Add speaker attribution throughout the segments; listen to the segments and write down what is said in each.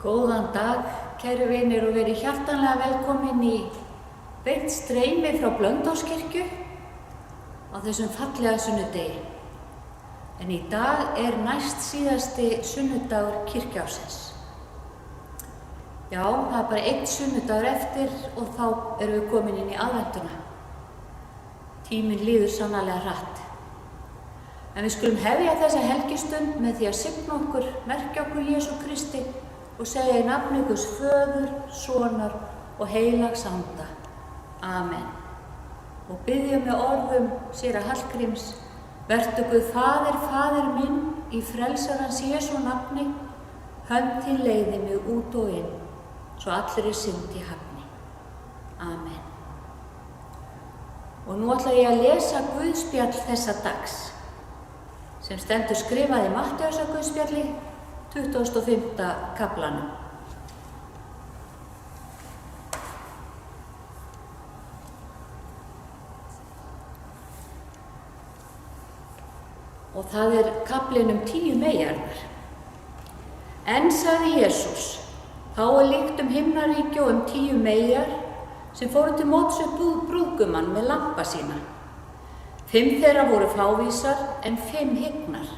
Speaker 1: Góðan dag, kæru vinir, og verið hjartanlega velkomin í beint streymi frá Blönduóskirkju á þessum fallega sunnudegi. En í dag er næst síðasti sunnudagur kirkjuársins. Já, það er bara einn sunnudagur eftir og þá erum við komin inn í aðventuna. Tíminn líður sannarlega hratt. En við skulum hefja þessa helgistund með því að signa okkur, merkja okkur Jesú Kristi og segja í nafni Guðs Föður, Sonar og Heilags Anda. Amen. Og biðja með orðum séra Hallgríms: vertu Guð Faðir, Faðir minn, í frelsarans Jesú nafni, hönd til leiði mig út og inn, svo allri synd ég hafni. Amen. Og nú ætla ég að lesa Guðspjall þessa dags, sem stendur skrifað í Mattheusar Guðspjalli, 25. kaflanum. Og það er kaflinn 10 meyjarnar. En sagði Jesús: þá er líkt himnaríki og 10 meyjar sem fóru til móts við brúðgumann með lampa sína. 5 þeirra voru fávísar en 5 hygnar.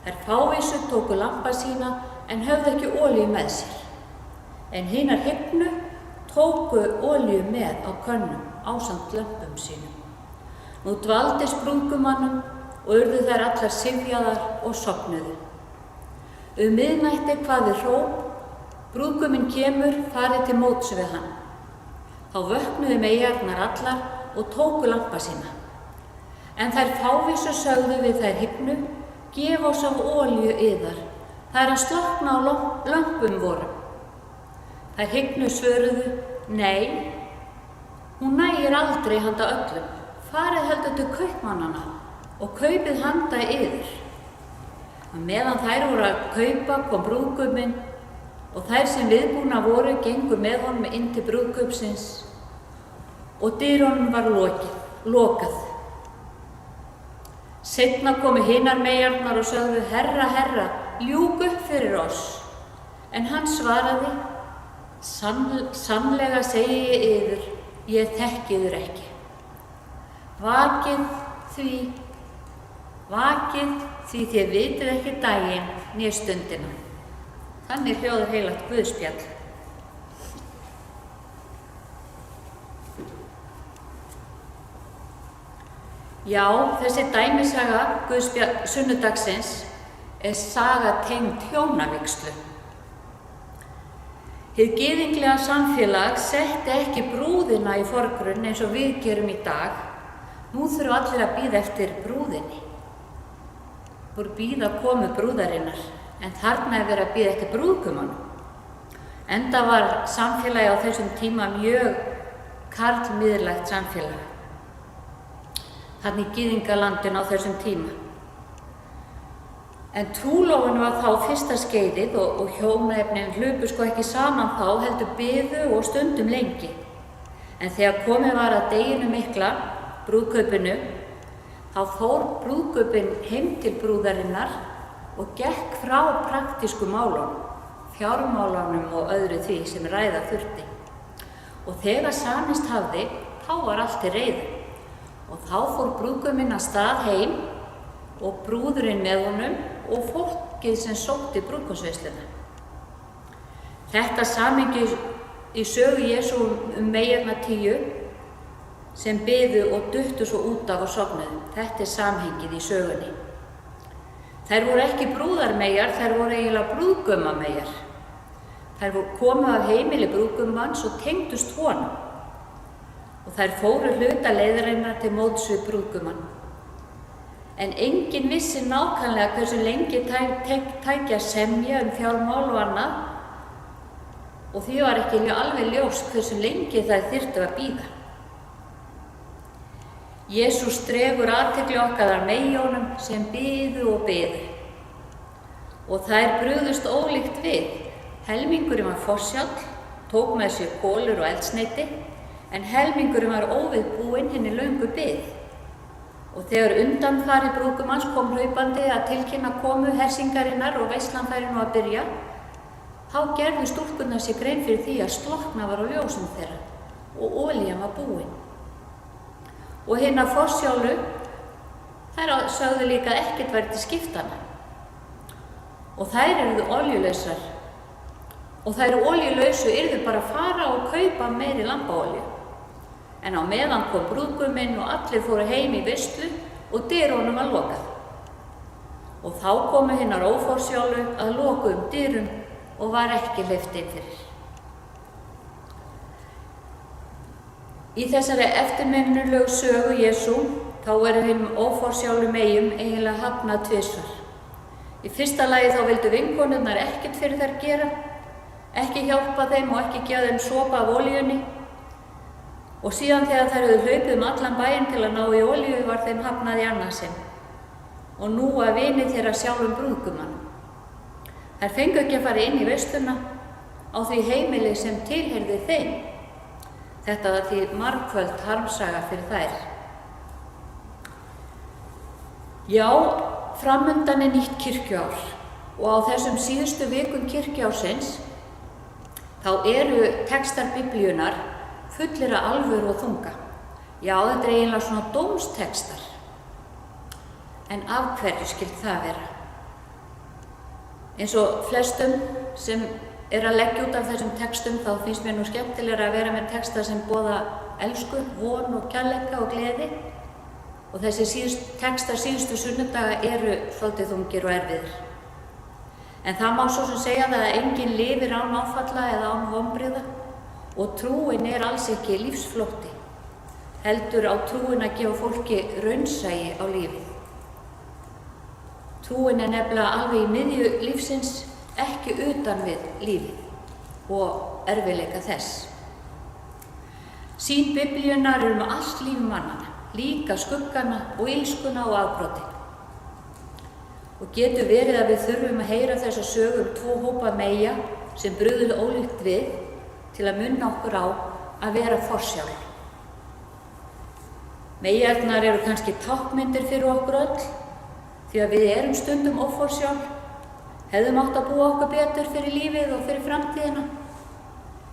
Speaker 1: Þær fávísu tóku lampa sína en höfðu ekki olíu með sér. En hinar hygnu tóku olíu með á könnum ásamt lömpum sínum. Nú dvaldist brúðgumannum og urðu þær allar syfjaðar og sofnuðu. Miðnætti kvað við hróp: brúðguminn kemur, farið til móts við hann. Þá vöknuðu meyjarnar allar og tóku lampa sína. En þær fávísu sögðu við þær hygnu: gef oss af olíu yðar, það er að slokkna á lömpum vorum. Þær hygnu svöruðu: nei, hún nægir aldrei handa öllum, farið heldur til kaupmannanna og kaupið handa yður. Meðan þær voru að kaupa kom brúðguminn, og þær sem viðbúna voru gengu með honum inn til brúðgumsins og dyrunum var lokað. Seinna komu hinar meyjarnar og sögðu: herra, herra, ljúk upp fyrir oss. En hann svaraði: sannlega segi ég yður, ég þekki yður ekki. Vakið því þér vitið ekki daginn né stundina. Þannig hljóðar heilagt Guðspjall. Já, þessi dæmisaga sunnudagsins er saga tengd hjónavígslu. Hið gyðinglega samfélag setti ekki brúðina í forgrunn eins og við gerum í dag. Nú þurfa allir að bíða eftir brúðinni. Voru bíða komu brúðarinnar, en þarna er verið að bíða eftir brúðgumannum. Enda var samfélagi á þessum tíma mjög karlmiðlægt samfélag. Þannig gyðingalandin á þessum tíma. En trúlofun var þá fyrsta skeiðið og hjónaefnin hlupu ekki saman þá, heldur biðu og stundum lengi. En þegar komið var að deginum mikla, brúðkaupinu, þá fór brúðkaupin heim til brúðarinnar og gekk frá praktísku málunum, fjármálunum og öðru því sem ræða þurfti. Og þegar samist hafði, þá var allt til reiðu. Og þá fór brúðguminn af stað heim og brúðurinn með honum og fólkið sem sótti brúðkaupsveisluna. Þetta samhengi í sögu Jesú meyjarnar 10 sem biðu og duttu svo út af og sofnuðu. Þetta er samhengið í sögunni. Þær voru ekki brúðarmeyjar, þær voru eiginlega brúðgumameyjar. Þær komu af heimili brúðgumans og tengdust honum. Og þær fóru hluta leiðarinnar til móts við brúðgumann. En enginn vissi nákvæmlega hversu lengi tæki að semja fjármál og annað, og því var ekki alveg ljóst hversu lengi þær þyrftu að bíða. Jesús dregur athygli okkar að meyjónum sem biðu og biðu. Og þær brugðust ólíkt við. Helmingurinn var forsjál, tók með sér kolur og eldsneyti, en helmingurinn var óviðbúinn hinni löngu bið. Og þegar undanfari brúðgumanns kom hlaupandi að tilkynna komu hersingarinnar og veislan færi nú að byrja, þá gerðu stúlkurnar sér grein fyrir því að slokkna var á ljósum þeirra og olían var búin. Og hinar forsjálu, þær sögðu líka að ekkert væri til skiptanna. Og þær eruðu oljulausar. Og þær oljulausu yrðu bara að fara og kaupa meiri lambaolju. En á meðan kom brúðguminn og allir fóru heim í veislu og dyrunum var lokað. Og þá komu hinar óforsjálu að lokuðum dyrum og var ekki hleypt inn fyrir. Í þessari eftirminnilegu sögu Jesú þá eru hinum óforsjálu meyjum eiginlega hafnað tvisvar. Í fyrsta lagi þá vildu vinkonurnar ekkert fyrir þær gera, ekki hjálpa þeim og ekki gefa þeim sopa af olíunni. Og síðan þegar þær höfðu hlaupið allan bæinn til að ná í olíu var þeim hafnað í annað sinn. Og nú að vini þeirra sjálfum brúðgumannum. Þær fengu ekki að fara inn í veisluna á því heimili sem tilheyrði þeim. Þetta var því margföld harmsaga fyrir þær. Já, framundan nýtt kirkjuár og á þessum síðustu vikum kirkjuársins þá eru textar Biblíunnar fullir af alvöru og þunga. Já, þetta er eiginlega svona dómstextar. En af hverju skyldi það vera? Eins og flestum sem að leggja út af þessum textum þá finnst mér nú skemmtilegra að vera með texta sem boða elsku, von og kærleika og gleði. Og þessi textar síðustu sunnudaga eru svolítið þungir og erfiðir. En það má svo sem segja það að enginn lifir án áfalla eða án vonbrigða og trúin er alls ekki lífsflótti. Heldur á trúin að gefa fólki raunsæi á lífið. Trúin er nefnilega alveg í miðju lífsins, ekki utan við lífið og erfiðleika þess. Sýn Biblíunnar eru með allt líf mannanna, líka skuggana og illskuna og afbrotin. Og getur verið að við þurfum að heyra þessa sögu tvo hópa meyja sem brugðu ólíkt við til að minna okkur á að vera forsjál. Meyjarnar eru kannski tákmyndir fyrir okkur öll, því að við erum stundum óforsjál, hefðum átt að búa okkur betur fyrir lífið og fyrir framtíðina,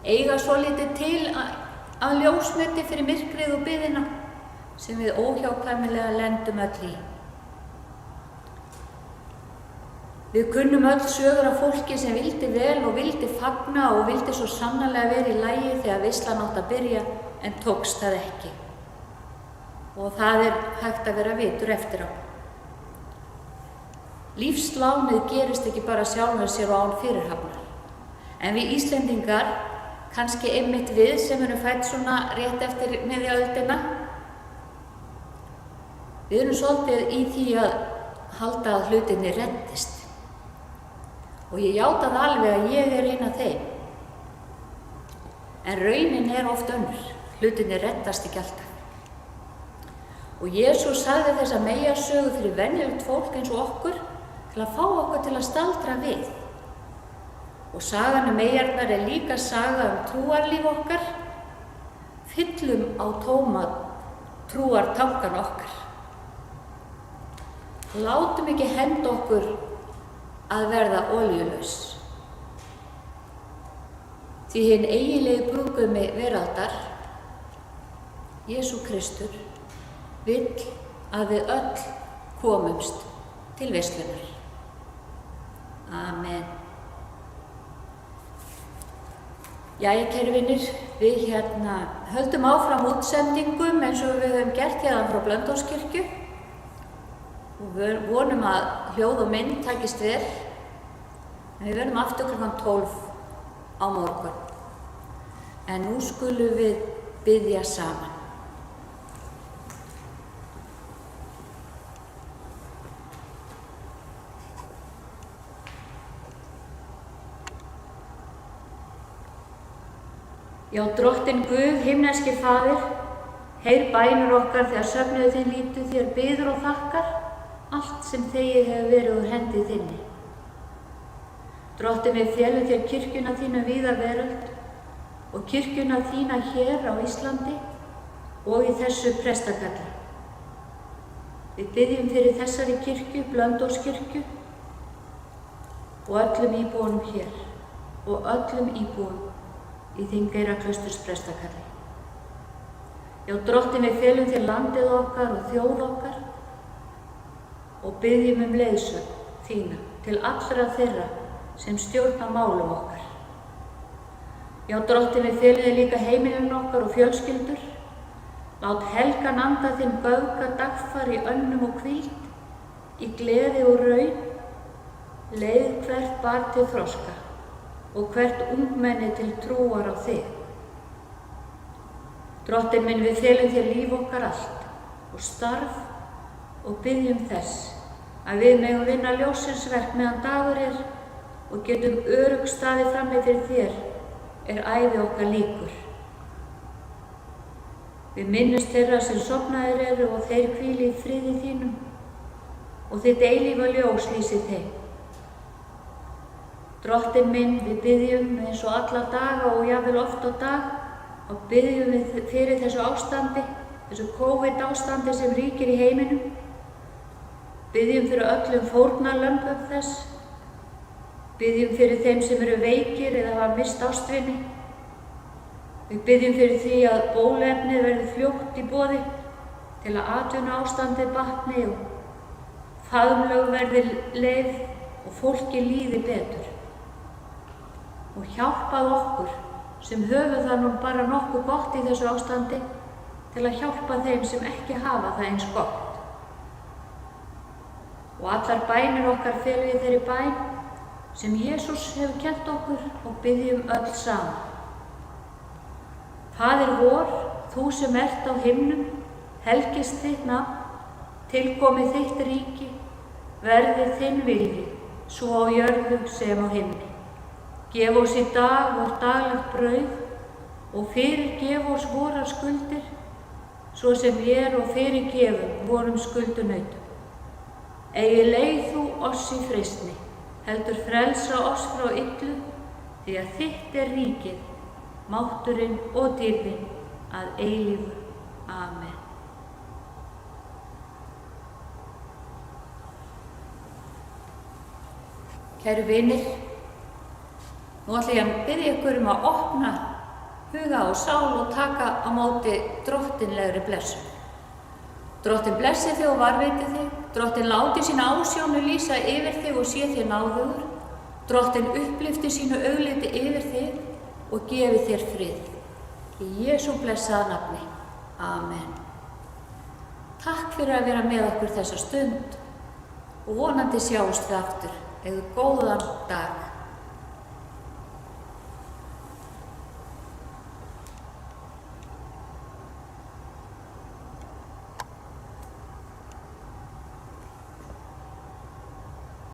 Speaker 1: eiga svolítið til að ljósmeti fyrir myrkrið og biðina sem við óhjákvæmilega lendum öll í. Við kunnum öll sögur af fólki sem vildi vel og vildi fagna og vildi svo sannarlega vera í lagi þegar veislan átti að byrja en tókst það ekki. Og það er hægt að vera vitur eftir á. Lífslánið gerist ekki bara sjálfur sér og án fyrirhafnar. En við Íslendingar, kannski einmitt við sem erum fædd svona rétt eftir miðja öldina, við erum svolítið í því að halda að hlutinni reddist. Og ég játa það alveg að ég er ein af þeim. En raunin er oft önnur, hlutinni reddast ekki alltaf. Og Jesús sagði þessa meyjasögu fyrir venjulegt fólk eins og okkur til að fá okkur til að staldra við. Og sagan meyjarnar er líka saga trúarlíf okkar, fyllum á tóma trúartankan okkar. Látum ekki henda okkur að verða olíulaus. Því hinn eiginlegi brúðgumi veraldar, Jesú Kristur, vill að við öll komumst til veislunar. Amen. Jæja, kæru vinir, við höldum áfram útsendingum eins og við höfum gert hérna frá Blönduóskirkju og við vonum að hljóð og mynd takist vel, en við verðum aftur kl. 12 á morgun. En nú skulum við biðja saman. Já, Drottinn Guð, himneski Faðir, heyr bænir okkar þegar söfnuðu þín lítu þér biður og þakkar allt sem þegið hefur verið úr hendi þinni. Drottinn, við félum þér kirkjuna þína víða veröld og kirkjuna þína hér á Íslandi og í þessu prestakalli. Við biðjum fyrir þessari kirkju, Blönduóskirkju og öllum íbúunum hér. og öllum íbúum í Þingeyraklausturs prestakalli. Já, Drottinn, við felum þér landið okkar og þjóð okkar og biðjum leiðsögn þína til allra þeirra sem stjórna málum okkar. Já, Drottinn, við felum þér líka heimilin okkar og fjölskyldur. Lát helgan anda þinn göfga dagfar í önnum og hvíld, í gleði og raun, leið hvert barn til þroska og hvert ungmenni til trúar á þig. Drottinn minn, við felum þér líf okkar allt og starf og biðjum þess að við megum vinna ljóssins verk meðan dagur og getum örugg staðið frammi fyrir þér ævi okkar lýkur. Við minnumst þeirra sem sofnaðir og þeir hvíli í friði þínum og þitt eilífa ljós lýsi þeim. Drottinn minn, við biðjum eins og alla daga og jafnvel oft á dag og biðjum við fyrir þessu ástandi, þessu COVID-ástandi sem ríkir í heiminum. Biðjum fyrir öllum fórnarlömbum þess. Biðjum fyrir þeim sem eru veikir eða hafa misst ástvini. Við biðjum fyrir því að bóluefnið verði fljótt í boði til að atvinnuástandið batni og faðmlög verði leyfð og fólki líði betur. Og hjálpað okkur sem höfum það nú bara nokkuð gott í þessu ástandi til að hjálpa þeim sem ekki hafa það eins gott. Og allar bænir okkar felum við þeirri bæn sem Jesús hefur kennt okkur og biðjum öll saman. Faðir vor, þú sem ert á himnum, helgist þitt nafn, tilkomi þitt ríki, verði þinn vilji, svo á jörðu sem á himni. Gef oss í dag vort daglegt brauð og fyrirgef oss vorar skuldir, svo sem vér og fyrirgefum vorum skuldunautum. Eigi leið þú oss í freistni, heldur frelsa oss frá illu, því að þitt ríkið, mátturinn og dýrðin að eilífu. Amen. Kæru vinir, nú ætla ég að biðja ykkur að opna huga og sál og taka á móti drottinlegri blessun. Drottinn blessi þig og varveiti þig, Drottinn láti sína ásjónu lýsa yfir þig og sé þér náðugur, Drottinn upplifti sínu augliti yfir þig og gefi þér frið. Í Jesú blessaða nafni. Amen. Takk fyrir að vera með okkur þessa stund og vonandi sjáumst við aftur. Eigðu góðan dag.